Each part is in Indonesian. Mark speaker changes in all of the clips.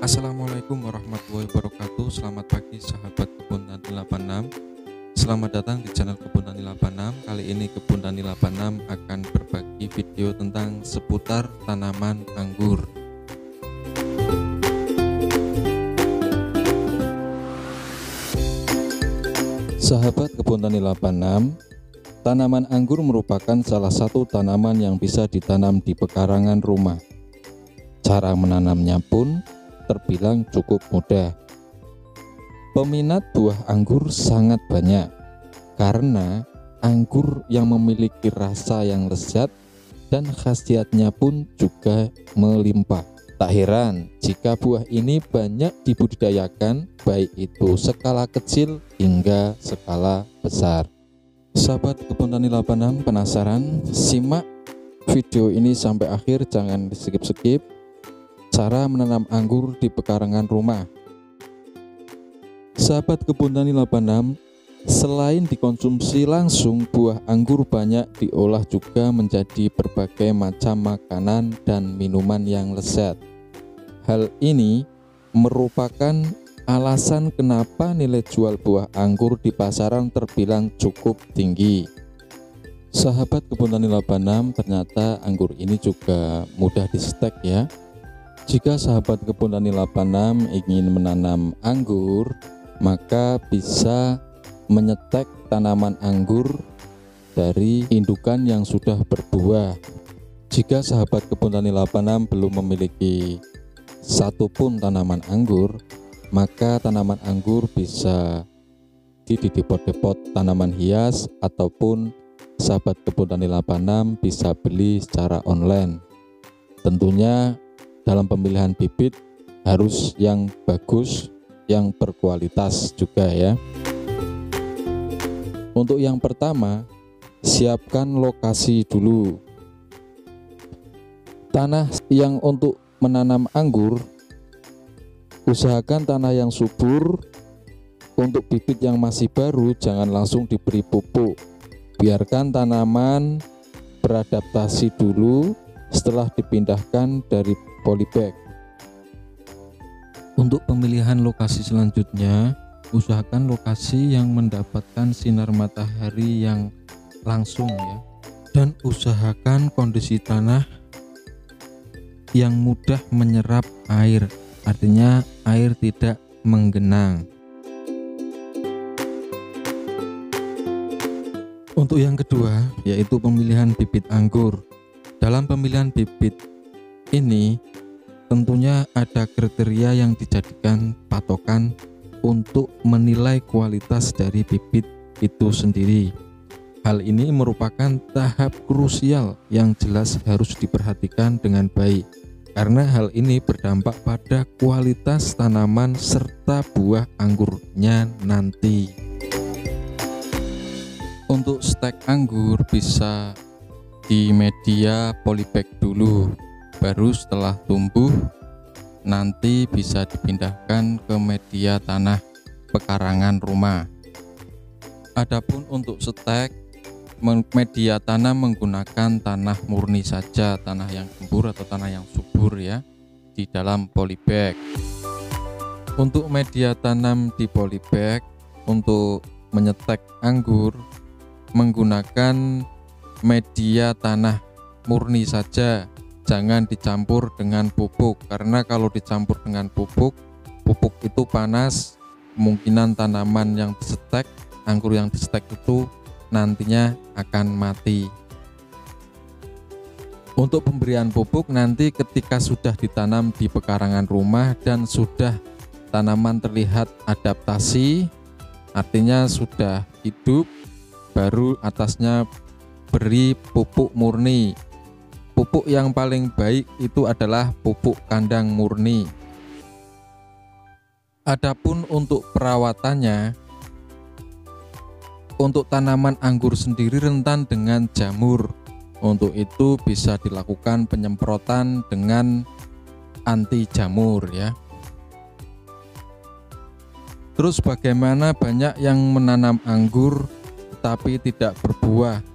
Speaker 1: Assalamualaikum warahmatullahi wabarakatuh. Selamat pagi sahabat Kebun Tani 86. Selamat datang di channel Kebun Tani 86. Kali ini Kebun Tani 86 akan berbagi video tentang seputar tanaman anggur. Sahabat Kebun Tani 86, tanaman anggur merupakan salah satu tanaman yang bisa ditanam di pekarangan rumah. Cara menanamnya pun terbilang cukup mudah. Peminat buah anggur sangat banyak karena anggur yang memiliki rasa yang lezat dan khasiatnya pun juga melimpah. Tak heran jika buah ini banyak dibudidayakan, baik itu skala kecil hingga skala besar. Sahabat Kebun Tani 86 penasaran? Simak video ini sampai akhir, jangan di-skip. Cara menanam anggur di pekarangan rumah. Sahabat Kebun Tani 86, selain dikonsumsi langsung, buah anggur banyak diolah juga menjadi berbagai macam makanan dan minuman yang lezat. Hal ini merupakan alasan kenapa nilai jual buah anggur di pasaran terbilang cukup tinggi. Sahabat Kebun Tani 86, ternyata anggur ini juga mudah di-stek ya. Jika sahabat Kebun Tani 86 ingin menanam anggur, maka bisa menyetek tanaman anggur dari indukan yang sudah berbuah. Jika sahabat Kebun Tani 86 belum memiliki satupun tanaman anggur, maka tanaman anggur bisa di depot-depot tanaman hias ataupun sahabat Kebun Tani 86 bisa beli secara online. Tentunya dalam pemilihan bibit harus yang bagus, yang berkualitas juga ya. Untuk yang pertama, siapkan lokasi dulu. Tanah yang untuk menanam anggur, usahakan tanah yang subur. Untuk bibit yang masih baru, jangan langsung diberi pupuk. Biarkan tanaman beradaptasi dulu setelah dipindahkan dari polybag. Untuk pemilihan lokasi selanjutnya, usahakan lokasi yang mendapatkan sinar matahari yang langsung ya, dan usahakan kondisi tanah yang mudah menyerap air, artinya air tidak menggenang. Untuk yang kedua, yaitu pemilihan bibit anggur. Dalam pemilihan bibit ini tentunya ada kriteria yang dijadikan patokan untuk menilai kualitas dari bibit itu sendiri. Hal ini merupakan tahap krusial yang jelas harus diperhatikan dengan baik, karena hal ini berdampak pada kualitas tanaman serta buah anggurnya nanti. Untuk stek anggur bisa di media polybag dulu, baru setelah tumbuh nanti bisa dipindahkan ke media tanah pekarangan rumah. Adapun untuk stek, media tanam menggunakan tanah murni saja, tanah yang gembur atau tanah yang subur ya, di dalam polybag. Untuk media tanam di polybag, untuk menyetek anggur menggunakan media tanah murni saja, jangan dicampur dengan pupuk, karena kalau dicampur dengan pupuk itu panas, kemungkinan tanaman yang disetek, anggur yang disetek itu nantinya akan mati. Untuk pemberian pupuk nanti ketika sudah ditanam di pekarangan rumah dan sudah tanaman terlihat adaptasi, artinya sudah hidup, baru atasnya beri pupuk murni. Pupuk yang paling baik itu adalah pupuk kandang murni. Adapun untuk perawatannya, untuk tanaman anggur sendiri rentan dengan jamur. Untuk itu bisa dilakukan penyemprotan dengan anti jamur ya. Terus bagaimana banyak yang menanam anggur tetapi tidak berbuah?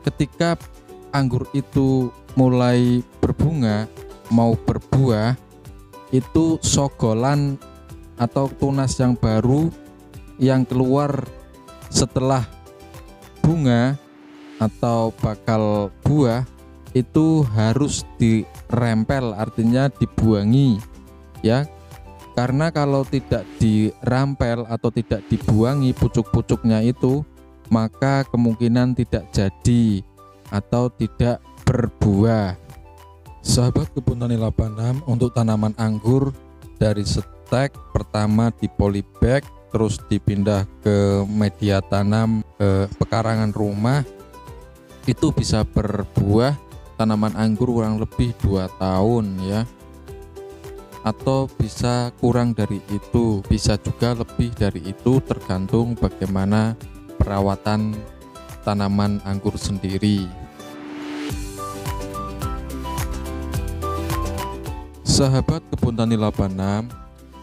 Speaker 1: Ketika anggur itu mulai berbunga, mau berbuah, itu sogolan atau tunas yang baru yang keluar setelah bunga atau bakal buah itu harus dirempel, artinya dibuangi ya. Karena kalau tidak dirampel atau tidak dibuangi pucuk-pucuknya itu, maka kemungkinan tidak jadi atau tidak berbuah. Sahabat Kebun Tani 86, untuk tanaman anggur dari stek pertama di polybag, terus dipindah ke media tanam pekarangan rumah, itu bisa berbuah tanaman anggur kurang lebih 2 tahun ya, atau bisa kurang dari itu, bisa juga lebih dari itu, tergantung bagaimana perawatan tanaman anggur sendiri. Sahabat Kebun Tani 86,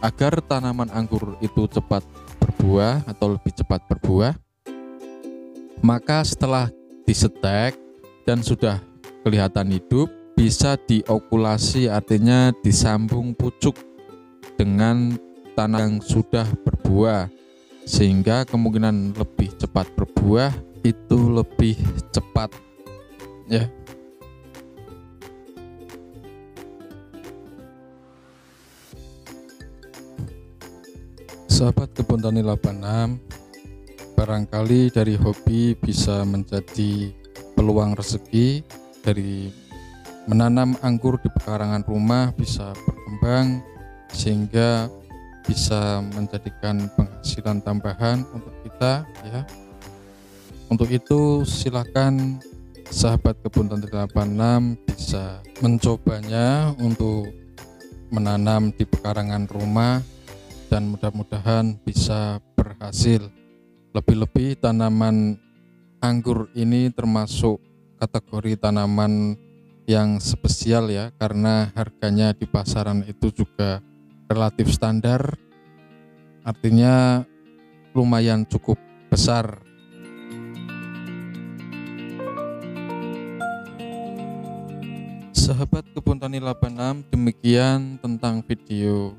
Speaker 1: agar tanaman anggur itu cepat berbuah atau lebih cepat berbuah, maka setelah disetek dan sudah kelihatan hidup, bisa diokulasi, artinya disambung pucuk dengan tanah yang sudah berbuah, sehingga kemungkinan lebih cepat berbuah itu lebih cepat ya. Sahabat Kebun Tani 86, barangkali dari hobi bisa menjadi peluang rezeki. Dari menanam anggur di pekarangan rumah bisa berkembang sehingga bisa menjadikan penghasilan tambahan untuk kita ya. Untuk itu silakan sahabat Kebun Tani 86 bisa mencobanya untuk menanam di pekarangan rumah, dan mudah-mudahan bisa berhasil. Lebih-lebih tanaman anggur ini termasuk kategori tanaman yang spesial ya, karena harganya di pasaran itu juga relatif standar, artinya lumayan cukup besar. Sahabat Kebun Tani 86, demikian tentang video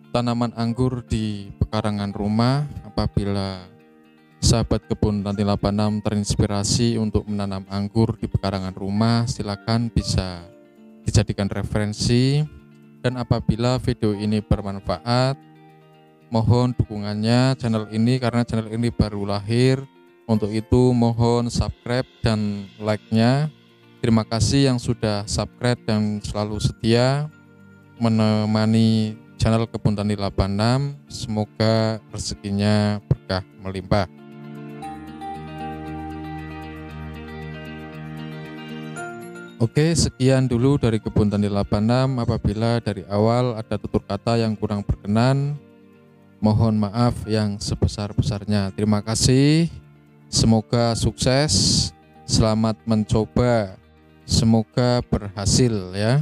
Speaker 1: tanaman anggur di pekarangan rumah. Apabila sahabat Kebun Tani 86 terinspirasi untuk menanam anggur di pekarangan rumah, silakan bisa dijadikan referensi. Dan apabila video ini bermanfaat, mohon dukungannya channel ini, karena channel ini baru lahir. Untuk itu mohon subscribe dan like-nya. Terima kasih yang sudah subscribe dan selalu setia menemani channel Kebun Tani 86. Semoga rezekinya berkah melimpah. Oke, sekian dulu dari Kebun Tani 86. Apabila dari awal ada tutur kata yang kurang berkenan, mohon maaf yang sebesar-besarnya. Terima kasih. Semoga sukses. Selamat mencoba. Semoga berhasil ya.